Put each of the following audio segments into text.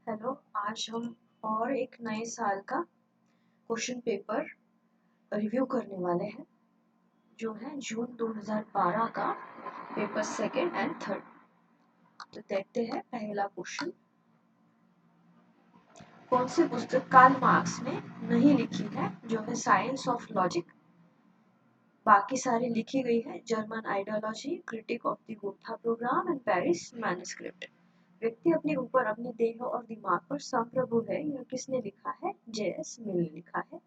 Hello. आज हम और एक नए साल का क्वेश्चन पेपर रिव्यू करने वाले हैं जो है जून 2012 का पेपर सेकेंड एंड थर्ड। तो देखते हैं पहला क्वेश्चन। कौन सी पुस्तक कार्ल मार्क्स ने नहीं लिखी है जो है साइंस ऑफ लॉजिक। बाकी सारी लिखी गई है German ideology, critique of the Gotha programme and Paris manuscript. व्यक्ति अपने ऊपर, अपने देह और दिमाग पर संप्रभु है, यह किसने लिखा है? जे.एस. मिल ने लिखा है।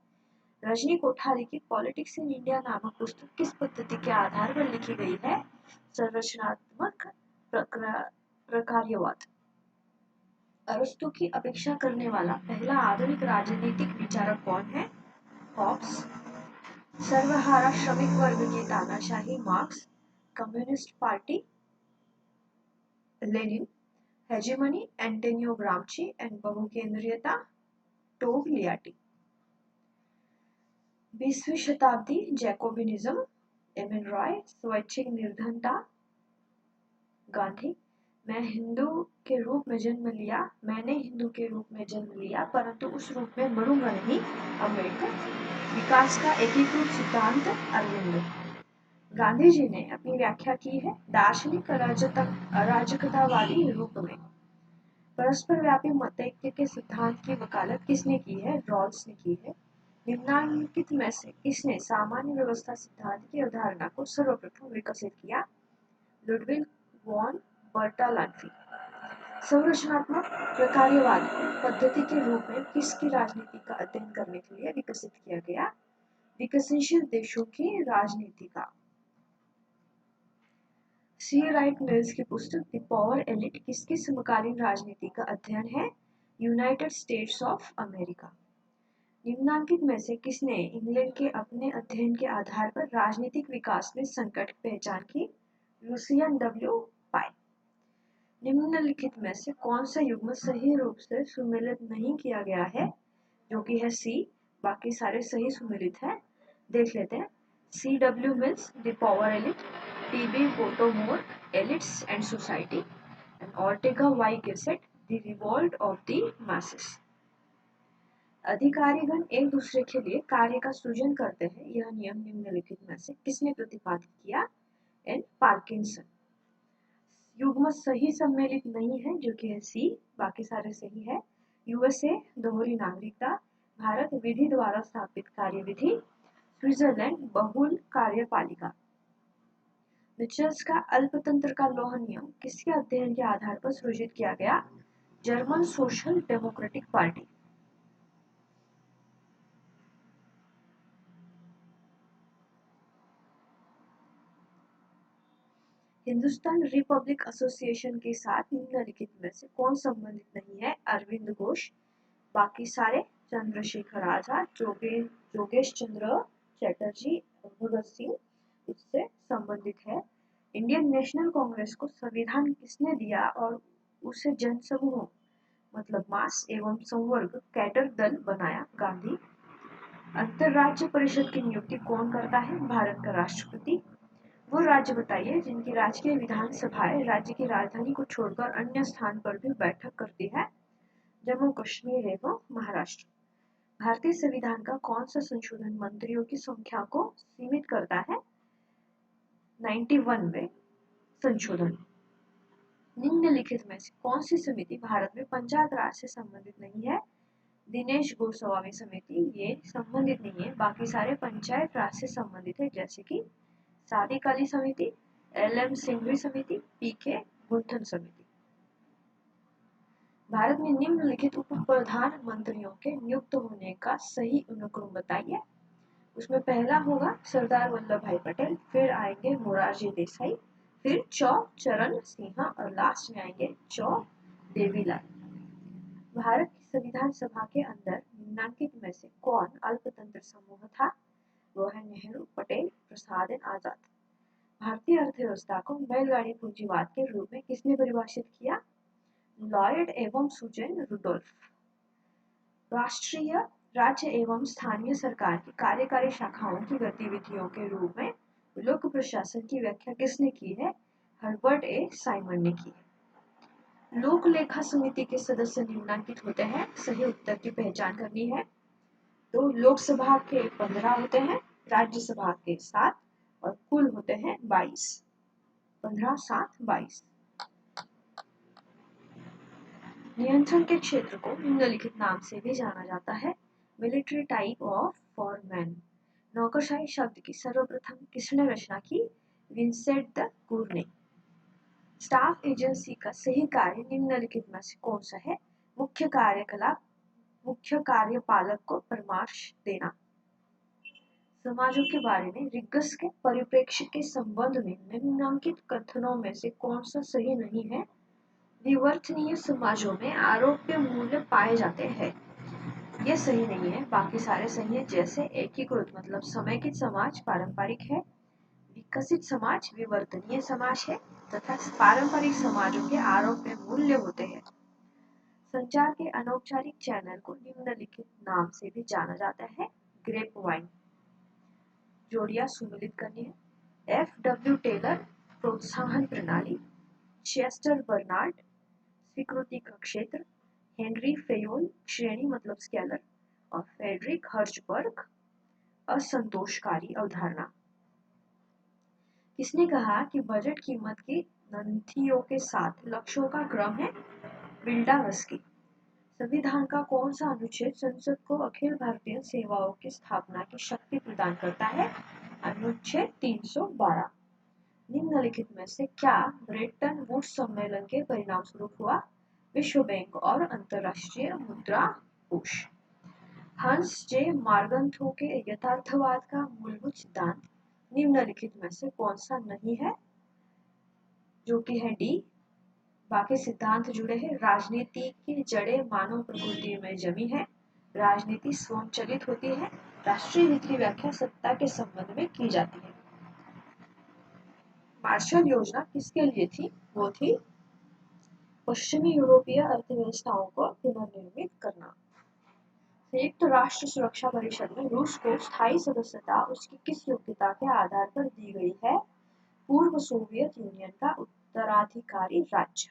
रजनी कोठारी की पॉलिटिक्स इन इंडिया नामक पुस्तक किस पद्धति के आधार पर लिखी गई है? संरचनात्मक प्रकार्यवाद। अरस्तु की अपेक्षा करने वाला पहला आधुनिक राजनीतिक विचारक कौन है? हॉब्स। सर्वहारा श्रमिक वर्ग की तानाशाही, Marx. Communist party, Lenin. Hegemony, Antonio Gramsci and बहुकेंद्रीयता, टोगलियाटी। 20वीं शताब्दी, जैकोबिनिज्म, एमिन रॉय। स्वैच्छिक निर्धनता, गांधी। मैंने हिंदू के रूप में जन्म लिया परंतु उस रूप में मरूंगा नहीं, अम्बेडकर। विकास का एकीकृत सिद्धांत, अरविंद। गांधी जी ने अपनी व्याख्या की है दार्शनिक अराजकतावादी रूप में। परस्पर व्यापी मतैक्य के सिद्धांत की वकालत किसने की है? रॉल्स ने की है। निम्नलिखित में से किसने सामान्य व्यवस्था सिद्धांत की अवधारणा को सर्वप्रथम विकसित किया? Ludwig von Bertalanffy. संरचनात्मक प्रकार्यवाद पद्धति के रूप में किसकी राजनीति का अध्ययन करने के लिए विकसित किया गया? विकसनशील देशों की राजनीति का। सी राइट मिल्स की पुस्तक द पावर एलिट किसकी समकालीन राजनीति का अध्ययन है? United states of America. निम्नलिखित में से किसने इंग्लैंड के अपने अध्ययन के आधार पर राजनीतिक विकास में संकट पहचान की? लुसियन डब्ल्यू पाई। निम्नलिखित में से कौन सा युग्म सही रूप से सुमेलित नहीं किया गया है? जो कि है सी, बाकी सारे सही सुमेलित है। देख लेते हैं। C W Mills, the power elite. T B Bottomore, elites and society. And Ortega y Gasset, the revolt of the masses. अधिकारीगण एक दूसरे के लिए कार्य का सृजन करते हैं, यह नियम निम्नलिखित में से किसने प्रतिपादित किया? N Parkinson. युग्म सही सम्मिलित नहीं है जो कि है सी, बाकी सारे सही है। यूएसए दोहरी नागरिकता, भारत विधि द्वारा स्थापित कार्यविधि, स्विट्जरलैंड बहुल कार्यपालिका। मिचेल्स का अल्पतंत्र का लौह नियम किसके अध्ययन के आधार पर सृजित किया गया? German social democratic party. Hindustan Republic association के साथ निम्नलिखित में से कौन संबंधित नहीं है? अरविंद घोष। बाकी सारे चंद्रशेखर आजाद, जोगेश चंद्र चैटर्जी, भगत सिंह इससे संबंधित है। इंडियन नेशनल कांग्रेस को संविधान किसने दिया और उसे जनसमूह मतलब मास एवं संवर्ग कैडर दल बनाया? गांधी। अंतरराज्य परिषद की नियुक्ति कौन करता है? भारत का राष्ट्रपति। वो राज्य बताइए जिनकी राजकीय विधानसभाएं राज्य की राजधानी को छोड़कर अन्य स्थान पर भी बैठक करती है? जम्मू कश्मीर एवं महाराष्ट्र। भारतीय संविधान का कौन सा संशोधन मंत्रियों की संख्या को सीमित करता है? 91वें संशोधन। निम्नलिखित में से कौन सी समिति भारत में पंचायत राज से संबंधित नहीं है? दिनेश गोस्वामी समिति, ये संबंधित नहीं है, बाकी सारे पंचायत राज से संबंधित है, जैसे कि सादिक अली समिति, एल.एम. सिंघवी समिति, पी.के. गुंठन समिति। भारत में निम्नलिखित उप प्रधानमंत्रियों के नियुक्त होने का सही अनुक्रम बताइए। उसमें पहला होगा सरदार वल्लभ भाई पटेल, फिर आएंगे मोरारजी देसाई, फिर चौ चरण सिंह और लास्ट में आएंगे चौ देवीलाल। भारत की संविधान सभा के अंदर निम्नलिखित में से कौन अल्पतंत्र समूह था? वो है नेहरू, पटेल, प्रसाद एवं आजाद। भारतीय अर्थव्यवस्था को बैलगाड़ी पूंजीवाद के रूप में किसने परिभाषित किया? लॉयड एवं सुजैन रुडोल्फ। राष्ट्रीय, राज्य एवं स्थानीय सरकार की कार्यकारी शाखाओं की गतिविधियों के रूप में लोक प्रशासन की व्याख्या किसने की है? हर्बर्ट ए साइमन ने की है। लोक लेखा समिति के सदस्य निम्नलिखित होते हैं, सही उत्तर की पहचान करनी है। तो लोकसभा के 15 होते हैं, राज्यसभा के 7 और कुल होते हैं 22। 15, 7, 22। नियंत्रण के क्षेत्र को निम्नलिखित नाम से भी जाना जाता है, मिलिट्री टाइप ऑफ फॉरमैन। नौकरशाही शब्द की सर्वप्रथम किसने रचना की? विंसेंट द कूर ने। स्टाफ एजेंसी का सही कार्य निम्नलिखित में से कौन सा है? मुख्य कार्यकलाप, मुख्य कार्यपालक को परामर्श देना। समाजों के बारे में रिगस के परिप्रेक्ष्य के संबंध में निम्नलिखित कथनों में से कौन सा सही नहीं है? विवर्तनीय समाजों में आरोप्य मूल्य पाए जाते हैं, ये सही नहीं है। बाकी सारे सही है, जैसे एकीकृत मतलब समेकित समाज पारंपरिक है, विकसित समाज विवर्तनीय समाज है तथा पारंपरिक समाजों के आरोप्य मूल्य होते हैं। संचार के अनौपचारिक चैनल को निम्नलिखित नाम से भी जाना जाता है, ग्रेप वाइन। जोड़ियां सुमिलित करनी है। F.W. टेलर प्रोत्साहन प्रणाली, चेस्टर बर्नार्ड स्वीकृति का क्षेत्र, हेनरी फेयोल श्रेणी मतलब स्केलर और फ्रेडरिक हर्जबर्ग असंतोषकारी अवधारणा। किसने कहा कि बजट कीमत की नथियों के साथ लक्ष्यों का क्रम है? विल्डावस्की। संविधान का कौन सा अनुच्छेद संसद को अखिल भारतीय सेवाओं की स्थापना की शक्ति प्रदान करता है? अनुच्छेद 312। निम्नलिखित में से क्या ब्रेटन वुड्स सम्मेलन के परिणाम स्वरूप हुआ? विश्व बैंक और अंतरराष्ट्रीय मुद्रा कोष। हंस जे मार्गन्थो के यथार्थवाद का मूलभूत सिद्धांत निम्नलिखित में से कौन सा नहीं है? जो कि है डी। बाकी सिद्धांत जुड़े हैं। राजनीति की जड़ें मानव प्रकृति में जमी है, राजनीति स्वयंचलित होती है, राष्ट्रीय हित की व्याख्या सत्ता के संबंध में की जाती है। मार्शल योजना किसके लिए थी? वो थी पश्चिमी यूरोपीय अर्थव्यवस्थाओं को पुनर्निर्मित करना। संयुक्त राष्ट्र सुरक्षा परिषद में रूस को स्थायी सदस्यता उसकी किस योग्यता के आधार पर दी गई है? पूर्व सोवियत यूनियन का उत्तराधिकारी राज्य।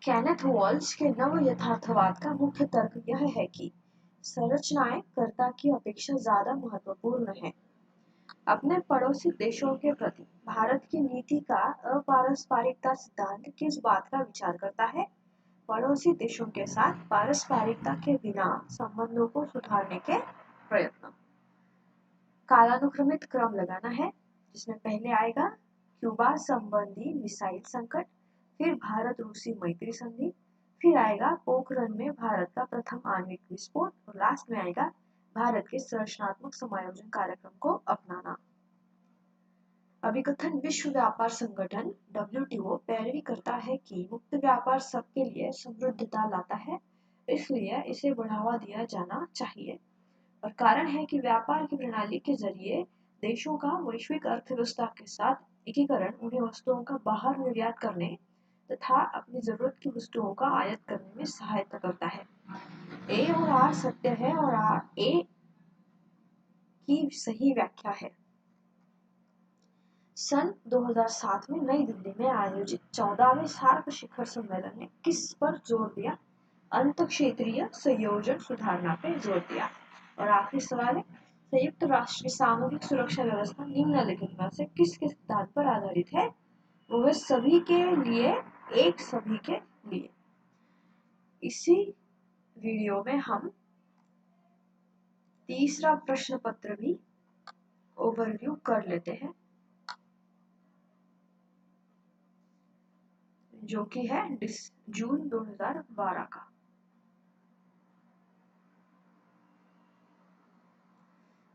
केनेथ वॉल्स के नव यथार्थवाद का मुख्य तर्क यह है कि संरचनाएं कर्ता की अपेक्षा ज्यादा महत्वपूर्ण है। अपने पड़ोसी देशों के प्रति भारत की नीति का अपारस्परिकता सिद्धांत किस बात का विचार करता है? पड़ोसी देशों के साथ पारस्परिकता के बिना संबंधों को सुधारने के प्रयत्न। कालानुक्रमित क्रम लगाना है, जिसमें पहले आएगा क्यूबा संबंधी मिसाइल संकट, फिर भारत रूसी मैत्री संधि, फिर आएगा पोखरण में भारत का प्रथम आणविक विस्फोट और लास्ट में आएगा भारत के संरचनात्मक समायोजन कार्यक्रम को अपनाना। अभिकथन विश्व व्यापार संगठन WTO पैरवी करता है कि मुक्त व्यापार सबके लिए समृद्धता लाता है, इसलिए इसे बढ़ावा दिया जाना चाहिए। और कारण है कि व्यापार की प्रणाली के जरिए देशों का वैश्विक अर्थव्यवस्था के साथ एकीकरण उन्हें वस्तुओं का बाहर निर्यात करने तथा अपनी जरूरत की वस्तुओं का आयात करने में सहायता करता है। ए और आर सत्य है और ए की सही व्याख्या है। सन 2007 में नई दिल्ली में आयोजित 14वें सार्क शिखर सम्मेलन ने किस पर जोर दिया? अंतरक्षेत्रीय संयोजन सुधारना पे जोर दिया। और आखिरी सवाल है, संयुक्त राष्ट्र की सामूहिक सुरक्षा व्यवस्था निम्नलिखित में से किसके सिद्धांत पर आधारित है? वो है सभी के लिए एक सभी के लिए। इसी वीडियो में हम तीसरा प्रश्न पत्र भी ओवरव्यू कर लेते हैं, जो कि है जून 2012 का।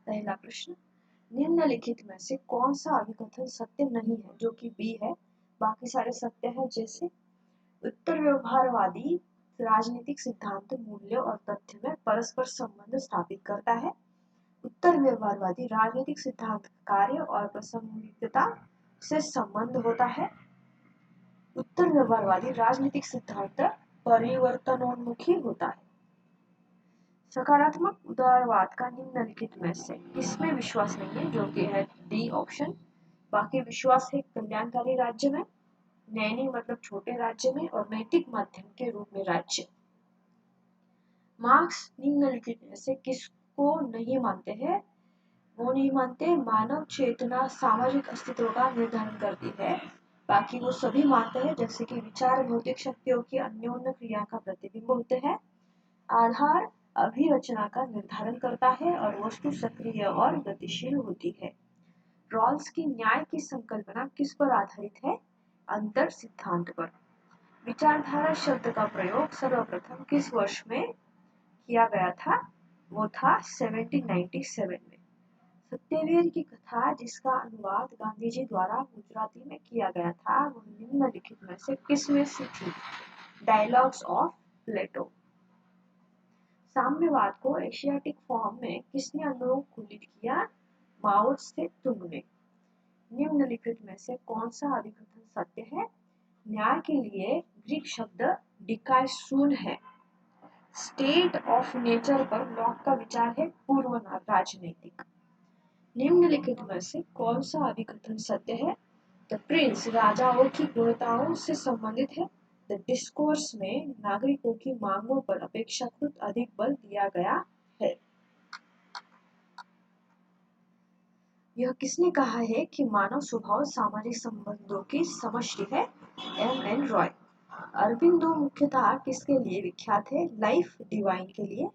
पहला प्रश्न, निम्नलिखित में से कौन सा अभिकथन सत्य नहीं है? जो कि बी है, बाकी सारे सत्य हैं। जैसे उत्तर व्यवहारवादी राजनीतिक सिद्धांत मूल्य और तथ्य में परस्पर संबंध स्थापित करता है। उत्तर व्यवहारवादी राजनीतिक सिद्धांत कार्य और प्रासंगिकता से संबंध होता है। उत्तर व्यवहारवादी राजनीतिक सिद्धांत परिवर्तनोन्मुखी होता है। सकारात्मक उदारवाद का निम्नलिखित में से किसमें विश्वास नहीं है? जो कि है डी ऑप्शन। बाकी विश्वास है कल्याणकारी राज्य में, नैनी मतलब छोटे राज्य में और नैतिक माध्यम के रूप में राज्य। मार्क्स निम्नलिखित में से किसको नहीं मानते हैं? वो नहीं मानते मानव चेतना सामाजिक अस्तित्व का निर्धारण करती है। बाकी वो सभी मानते हैं जैसे कि विचार भौतिक शक्तियों की अन्योन्य क्रिया का प्रतिबिंब होते हैं। आधार अभिरचना का निर्धारण करता है और वस्तु सक्रिय और गतिशील होती है। रॉल्स की न्याय की संकल्पना किस पर आधारित है? अंतर सिद्धांत पर। विचारधारा शब्द का प्रयोग सर्वप्रथम किस वर्ष में किया गया था? वो था 1797 में। सत्यवीर की कथा जिसका अनुवाद गांधी जी द्वारा गुजराती में किया गया था वह निम्नलिखित में से किस में से थी? डायलॉग्स ऑफ प्लेटो। साम्यवाद को एशियाटिक फॉर्म में किसने अनुकूलित किया? माओ से तुंग ने। निम्नलिखित में से कौन सा अभिकथन सत्य है? न्याय के लिए ग्रीक शब्द डिकाइसून है। स्टेट ऑफ नेचर पर लॉक का विचार है पूर्व राजनीतिक। निम्नलिखित में से कौन सा अभिकथन सत्य है? द प्रिंस राजाओं की गुणताओं से संबंधित है। द डिस्कोर्स में नागरिकों की मांगों पर अपेक्षाकृत अधिक बल दिया गया है। यह किसने कहा है कि मानव स्वभाव सामाजिक संबंधों की समष्टि है? M.N. रॉय। अरबिंदो मुख्यतः किसके लिए विख्यात है? लाइफ डिवाइन के लिए।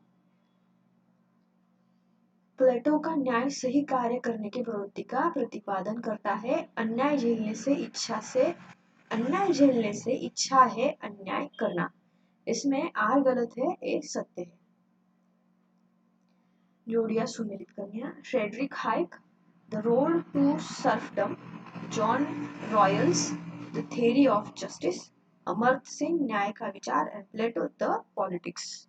प्लेटो का न्याय सही कार्य करने की प्रवृत्ति का प्रतिपादन करता है। अन्याय झेलने से इच्छा है अन्याय करना। इसमें R गलत है, A सत्य है। जोड़ियां सुमेलित करनिया। Friedrich Hayek, the road to serfdom. John Rawls, the theory of justice. Amartya Sen, न्याय का विचार एंड प्लेटो, द पॉलिटिक्स।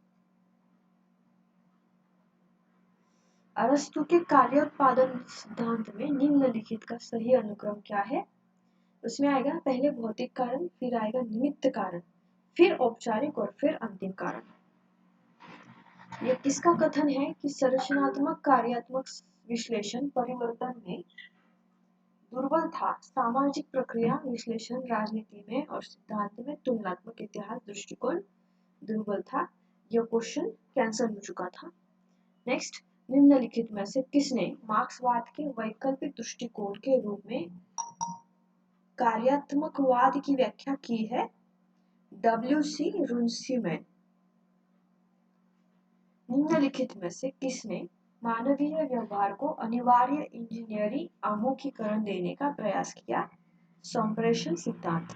अरस्तु के कार्योत्पादन सिद्धांत में निम्नलिखित का सही अनुक्रम क्या है? उसमें आएगा पहले भौतिक कारण, फिर आएगा निमित्त कारण, फिर औपचारिक और फिर अंतिम कारण। यह किसका कथन है कि संरचनात्मक कार्यात्मक विश्लेषण परिवर्तन में दुर्बल था? सामाजिक प्रक्रिया विश्लेषण राजनीति में और सिद्धांत में तुलनात्मक इतिहास दृष्टिकोण दुर्बल था। यह क्वेश्चन कैंसिल हो चुका था। नेक्स्ट, निम्नलिखित में से किसने मार्क्सवाद के वैकल्पिक दृष्टिकोण के रूप में कार्यात्मकवाद की व्याख्या की है? W.C. रुंसीमैन। निम्नलिखित में से किसने मानवीय व्यवहार को अनिवार्य इंजीनियरी आमुखीकरण देने का प्रयास किया? संप्रेषण सिद्धांत।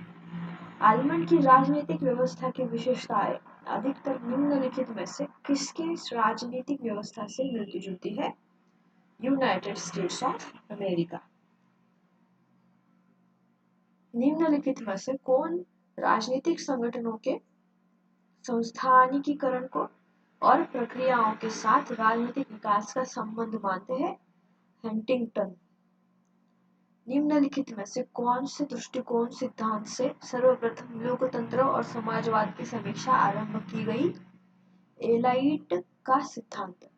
आलमंड की राजनीतिक व्यवस्था की विशेषताएं अधिकतर निम्नलिखित में से किसके राजनीतिक व्यवस्था से मिलती जुलती है? United states of America. निम्नलिखित में से कौन राजनीतिक संगठनों के संस्थानिकीकरण को और प्रक्रियाओं के साथ राजनीतिक विकास का संबंध मानते हैं? हंटिंगटन। निम्नलिखित में से कौन से दृष्टिकोण सिद्धांत से सर्वप्रथम लोकतंत्र और समाजवाद की समीक्षा आरंभ की गई? एलाइट का सिद्धांत।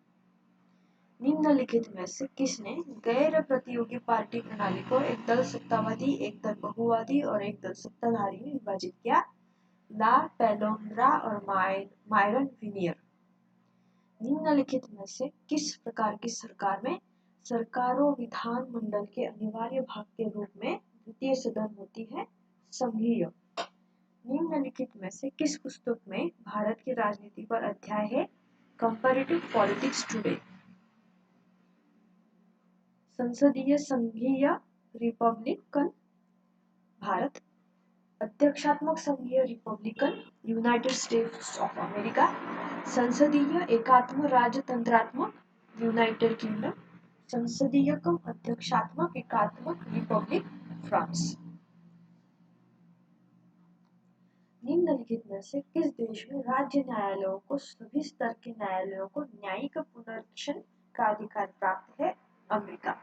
निम्नलिखित में से किसने गैर प्रतियोगी पार्टी प्रणाली को एक दल सत्तावादी, एक दल बहुवादी और एक दल सत्ताधारी में विभाजित किया? ला पेलोम्ब्रा और मायरन विनियर। निम्नलिखित में से किस प्रकार की सरकार में सरकारों विधानमंडल के अनिवार्य भाग के रूप में द्वितीय सदन होती है? संघीय। निम्नलिखित में से किस पुस्तक में भारत की राजनीति पर अध्याय है? Comparative politics today. संसदीय संघीय रिपब्लिकन भारत। अध्यक्षात्मक संघीय Republican United states of America. संसदीय एकात्म राजतंत्रात्मक यूनाइटेड किंगडम। संसदीय कम अध्यक्षात्मक एकात्मक रिपब्लिक फ्रांस। निम्नलिखित में से किस देश में राज्य न्यायालयों को सभी स्तर के न्यायालयों को न्यायिक पुनरीक्षण का अधिकार प्राप्त है? अमेरिका।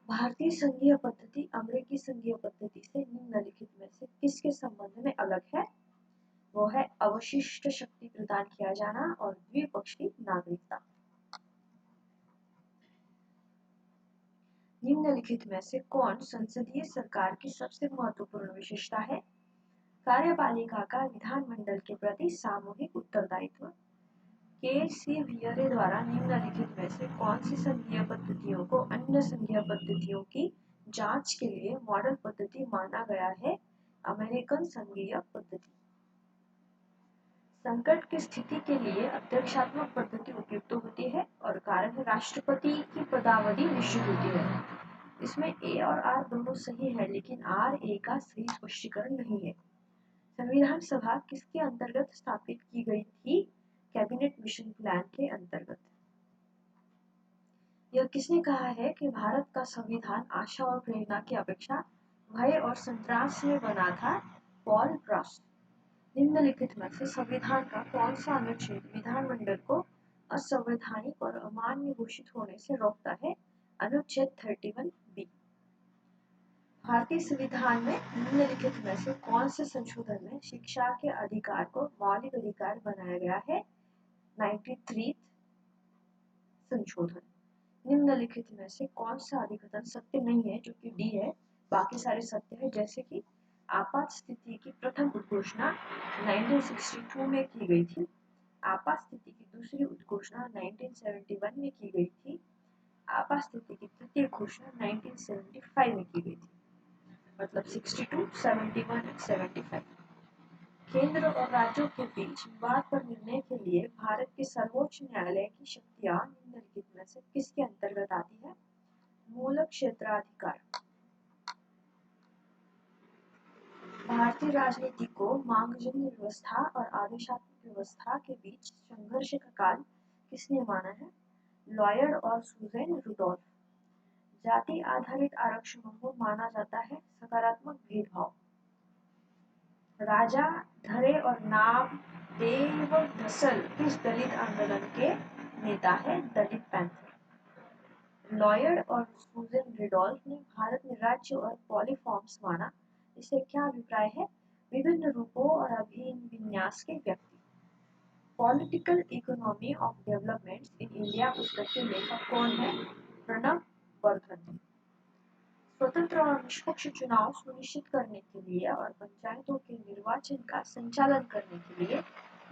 भारतीय संघीय पद्धति अमेरिकी संघीय पद्धति से निम्नलिखित में से किसके संबंध में अलग है? वो है अवशिष्ट शक्ति प्रदान किया जाना और द्विपक्षीय नागरिकता। निम्नलिखित में से कौन संसदीय सरकार की सबसे महत्वपूर्ण विशेषता है? कार्यपालिका का विधानमंडल के प्रति सामूहिक उत्तरदायित्व। के सी वियरे द्वारा निम्नलिखित में से कौन सी संघीय पद्धतियों को अन्य संघीय पद्धतियों की जांच के लिए मॉडल पद्धति माना गया है? अमेरिकन संघीय पद्धति। संकट की स्थिति के लिए अध्यक्षात्मक पद्धति उपयुक्त होती है और कारण राष्ट्रपति की पदावधि निश्चित होती है। इसमें ए और आर दोनों सही है, लेकिन आर ए का सही स्पष्टीकरण नहीं है। संविधान सभा किसके अंतर्गत स्थापित की गई थी? कैबिनेट मिशन प्लान के अंतर्गत। यह किसने कहा है कि भारत का संविधान आशा और प्रेरणा की अपेक्षा भय और संतरास में बना था? Paul Brass. निम्नलिखित में से संविधान का कौन सा अनुच्छेद विधानमंडल को असंवैधानिक और अमान्य घोषित होने से रोकता है? अनुच्छेद 31 बी। भारतीय संविधान में निम्नलिखित में से कौन से संशोधन में शिक्षा के अधिकार को मौलिक अधिकार बनाया गया है? 93 संशोधन। निम्नलिखित में से कौन सा अधिकतम सत्य नहीं है? जो कि डी है, बाकी सारे सत्य है। जैसे कि आपात स्थिति की प्रथम उद्घोषणा 1962 में की गई थी, आपात स्थिति की दूसरी उद्घोषणा 1971 में की गई थी, आपात स्थिति की तृतीय घोषणा 1975 में की गई थी। मतलब 62, 71 और 75। केंद्र और राज्यों के बीच विवाद पर निर्णय के लिए भारत के सर्वोच्च न्यायालय की शक्तियां निम्नलिखित में से किसके अंतर्गत आती है? मूल क्षेत्राधिकार। भारतीय राजनीति को मांगजन्य व्यवस्था और आदेशात्मक व्यवस्था के बीच संघर्ष का काल किसने माना है? लॉयड और सुजैन रुडोल्फ। जाति आधारित आरक्षणों को माना जाता है सकारात्मक भेदभाव। राजा धरे और नाम देव धसल किस दलित आंदोलन के नेता है? दलित पैंथर। लॉयड और सुजैन रुडोल्फ ने भारत में राज्य और पॉलीफॉर्म्स माना। इससे क्या अभिप्राय है? विभिन्न रूपों और अभिविन्यास के व्यक्ति। Political economy of development in India पुस्तक के लेखक कौन है? प्रणब वर्धन। स्वतंत्र और निष्पक्ष चुनाव सुनिश्चित करने के लिए और पंचायतों के निर्वाचन का संचालन करने के लिए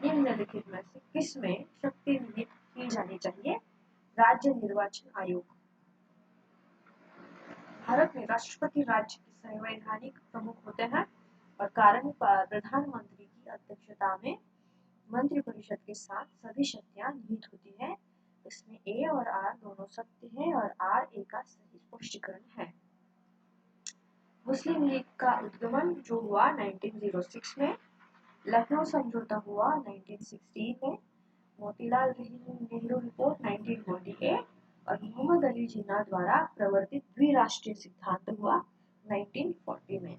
निम्नलिखित में से किसमें शक्ति निहित की जानी चाहिए? राज्य निर्वाचन आयोग। भारत में राष्ट्रपति राज्य के संवैधानिक प्रमुख होते हैं और कारण प्रधानमंत्री की अध्यक्षता में मंत्रिपरिषद के साथ सभी शक्तियां निहित होती है। इसमें ए और आर दोनों सत्य है और आर ए का सही स्पष्टीकरण है। मुस्लिम लीग का उद्गमन जो हुआ 1906 में, लखनऊ समझौता हुआ 1916 में, मोतीलाल नेहरू रिपोर्ट 1948 और मोहम्मद अली जिन्ना द्वारा प्रवर्तित द्विराष्ट्रीय सिद्धांत हुआ 1940 में।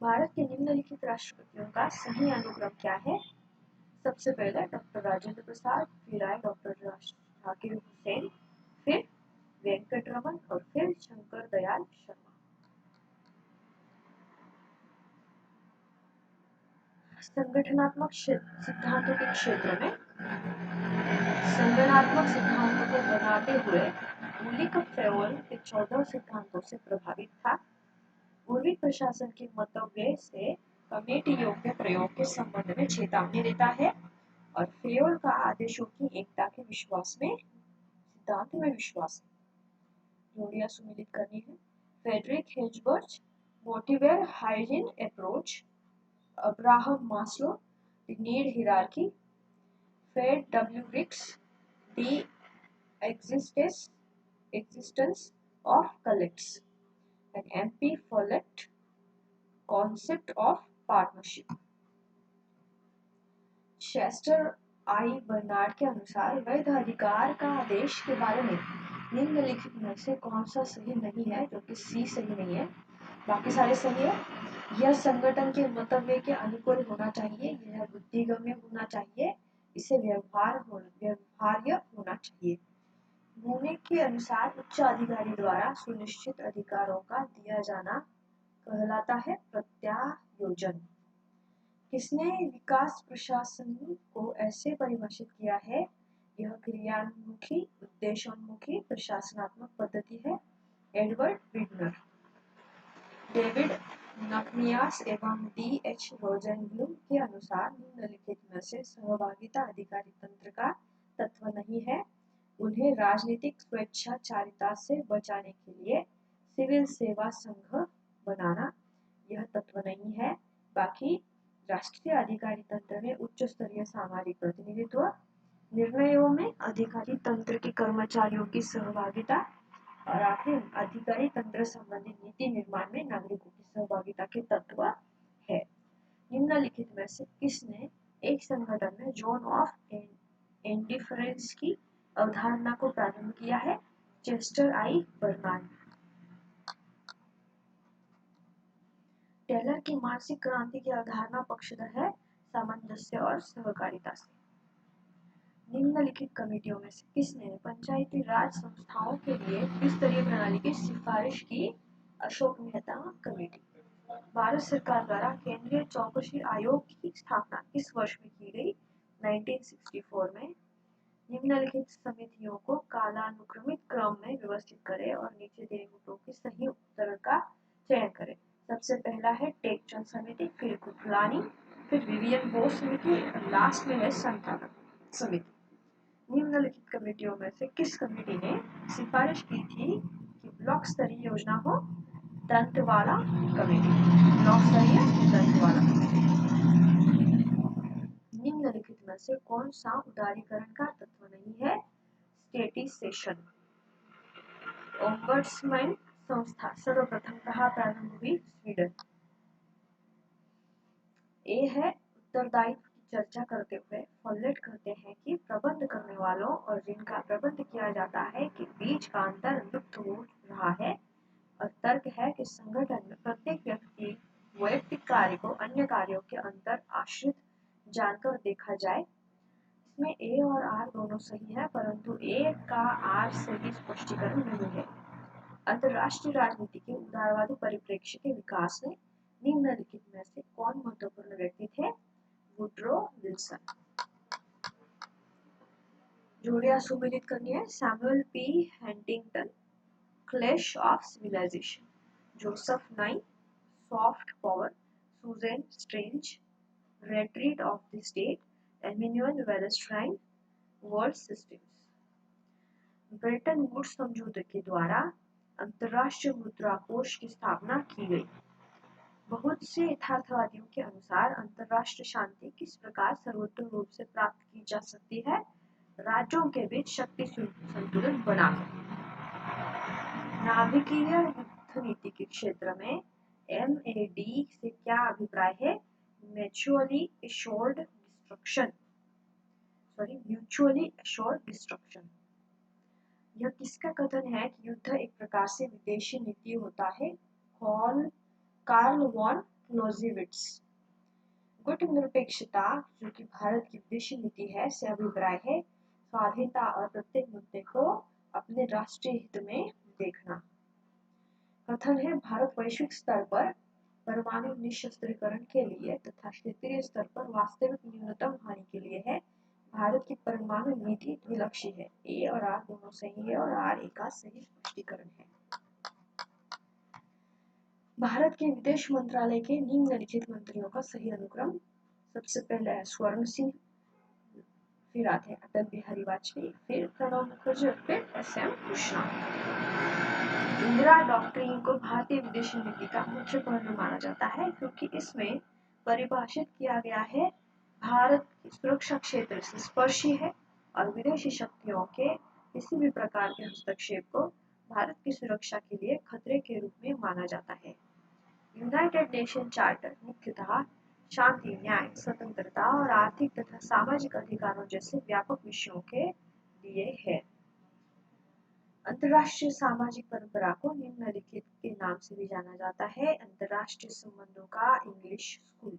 भारत के निम्नलिखित राष्ट्रपतियों का सही अनुक्रम क्या है? सबसे पहले डॉक्टर राजेंद्र प्रसाद, फिर आए डॉक्टर जाकिर हुसैन, फिर वेंकटरमन और फिर शंकर दयाल शर्मा। संगठनात्मक सिद्धांतों के क्षेत्र में संगठनात्मक सिद्धांतों को बनाते हुए मौलिक फ्रेओल के 14 सिद्धांतों से प्रभावित था। पूर्वी प्रशासन के मतव्यय से कमेटी योग्य प्रयोग के संबंध में चेतावनी देता है और फ्रेओल का आदेशों की एकता के विश्वास में सिद्धांत में विश्वास जोड़ियां सुमिलित करनी है। Frederick Herzberg, motivator hygiene approach, Abraham Maslow, The Need Hierarchy, Fred W. Ricks, The Existence of Collects, and MP Follett, Concept of Partnership. Chester I Barnard के अनुसार वैध अधिकार का आदेश के बारे में निम्नलिखित में से कौन सा सही नहीं है? जो कि सी सही नहीं है, बाकी सारे सही है। यह संगठन के मतव्य के अनुकूल होना चाहिए, यह बुद्धिगम्य होना चाहिए, इसे व्यवहार्य होना चाहिए। मूने के अनुसार उच्च अधिकारी द्वारा सुनिश्चित अधिकारों का दिया जाना कहलाता है प्रत्यायोजन। किसने विकास प्रशासन को ऐसे परिभाषित किया है? यह क्रियान्मुखी उद्देश्योन्मुखी प्रशासनात्मक पद्धति है। एडवर्ड विडनर, डेविड नकनियास एवं डी.एच. रोज़नब्लूम के अनुसार निम्नलिखित में से सहभागिता अधिकारी तंत्र का तत्व नहीं है। उन्हें राजनीतिक स्वेच्छाचारिता से बचाने के लिए सिविल सेवा संघ बनाना यह तत्व नहीं है। बाकी राष्ट्रीय अधिकारी तंत्र में उच्च स्तरीय सामाजिक प्रतिनिधित्व, निर्णयों में अधिकारी तंत्र के कर्मचारियों की सहभागिता और आखिर अधिकारी तंत्र संबंधी नीति निर्माण में नागरिकों की सहभागिता के तत्व है। निम्नलिखित में से किसने एक संगठन में जोन ऑफ इंडिफरेंस की अवधारणा को प्रारंभ किया है? चेस्टर आई बर्नार्ड। टेलर की मानसिक क्रांति की अवधारणा पक्षधर है सामंजस्य और सहकारिता से। निम्नलिखित कमेटियों में से किसने पंचायती राज संस्थाओं के लिए त्रिस्तरीय प्रणाली की सिफारिश की? अशोक मेहता कमेटी। भारत सरकार द्वारा केंद्रीय चौकसी आयोग की स्थापना किस वर्ष में की गई? 1964 में। निम्नलिखित समितियों को कालानुक्रमित क्रम में व्यवस्थित करें और नीचे दिए गुटों के सही उत्तर का चयन करें। सबसे पहला है टेकचंद समिति, फिर गुटलानी, फिर विवियन बोस समिति और लास्ट में है संतानक समिति। निम्नलिखित कमेटियों में से किस कमेटी ने सिफारिश की थी कि ब्लॉक स्तरीय योजना हो? दंतवाला कमेटी। ब्लॉक स्तरीय दंतवाला कमेटी। निम्नलिखित में से कौन सा उदारीकरण का तत्व नहीं है? स्टेटिसेशन। ओम्बड्समैन संस्था सर्वप्रथम कहाँ प्रारंभ हुई? स्वीडन। ए है उत्तरदायित्व की चर्चा करते हुए फॉलेट कहते हैं कि प्रबंध करने वालों और जिनका प्रबंध किया जाता है के बीच का अंतर लुप्त हो रहा है, और तर्क है कि संगठन में प्रत्येक व्यक्ति वैयक्तिक कार्य को अन्य कार्यों के अंतर आश्रित जानकर देखा जाए। इसमें ए और आर दोनों सही है, परंतु ए का आर से भी स्पष्टीकरण नहीं है। अंतरराष्ट्रीय राजनीति के उदारवादी परिप्रेक्ष्य के विकास में निम्नलिखित में से कौन महत्वपूर्ण व्यक्ति थे? Woodrow Wilson. जोड़ियां सुमेलित करनी है। Samuel P Huntington, clash of civilization. Joseph Nye, soft power. Susan Strange, retreat of the state. Immanuel Wallerstein, world systems. Bretton Woods समझौते के द्वारा अंतरराष्ट्रीय मुद्रा कोष की स्थापना की गई। बहुत से यथार्थवादियों के अनुसार अंतरराष्ट्रीय शांति किस प्रकार सर्वोत्तम रूप से प्राप्त की जा सकती है? राज्यों के बीच शक्ति संतुलन बनाकर। नाभिकीय युद्ध नीति के क्षेत्र में MAD से क्या अभिप्राय है? Mutually assured destruction. यह किसका कथन है कि युद्ध एक प्रकार से विदेशी नीति होता है? Karl von क्लोजेविट्स। गुटनिरपेक्षता, जो कि भारत की विदेशी नीति है, से अभिप्राय है स्वाधीनता और प्रत्येक मुद्दे को अपने राष्ट्रीय हित में देखना। कथन है भारत वैश्विक स्तर पर परमाणु निशस्त्रीकरण के लिए तथा क्षेत्रीय स्तर पर वास्तविक न्यूनतम हानि के लिए है। भारत की परमाणु नीति द्विलक्षी है। ए और आर दोनों सही है और आर ए का सही स्पष्टीकरण है। भारत के विदेश मंत्रालय के निम्नलिखित मंत्रियों का सही अनुक्रम। सबसे पहले है स्वर्ण सिंह, फिर आते हैं अटल बिहारी वाजपेयी, फिर प्रणब मुखर्जी, फिर SM कृष्णा। इंदिरा डॉक्ट्रिन को भारतीय विदेश नीति का मुख्य पहलू माना जाता है क्योंकि इसमें परिभाषित किया गया है भारत की सुरक्षा क्षेत्र से स्पर्शी है और विदेशी शक्तियों के किसी भी प्रकार के हस्तक्षेप को भारत की सुरक्षा के लिए खतरे के रूप में माना जाता है। यूनाइटेड नेशन चार्टर मुख्यतः शांति, न्याय, स्वतंत्रता और आर्थिक तथा सामाजिक अधिकारों जैसे व्यापक विषयों के लिए है। अंतर्राष्ट्रीय सामाजिक परंपरा को निम्नलिखित के नाम से भी जाना जाता है। अंतर्राष्ट्रीय संबंधों का इंग्लिश स्कूल।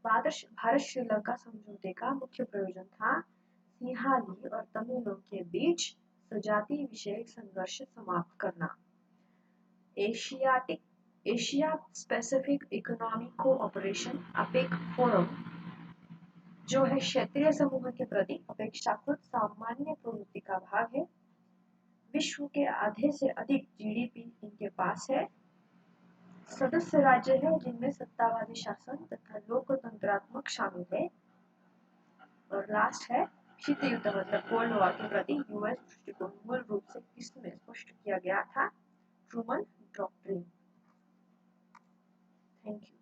भारत श्रीलंका समझौते का मुख्य प्रयोजन था सिंहाली और तमिलों के बीच सजातीय विषयक संघर्ष समाप्त करना। Asia Pacific economic cooperation APEC forum, जो है क्षेत्रीय समूह के प्रति अपेक्षाकृत सामान्य प्रवृत्ति का भाग है। विश्व के आधे से अधिक जीडीपी इनके पास है। सदस्य राज्य है जिनमें सत्तावादी शासन तथा लोकतंत्रात्मक शामिल है। और लास्ट है शीत युद्ध मतलब कोल्ड वॉर के प्रति यूएस दृष्टिकोण मूल रूप से किसमें स्पष्ट किया गया था? Truman doctrine. Thank you.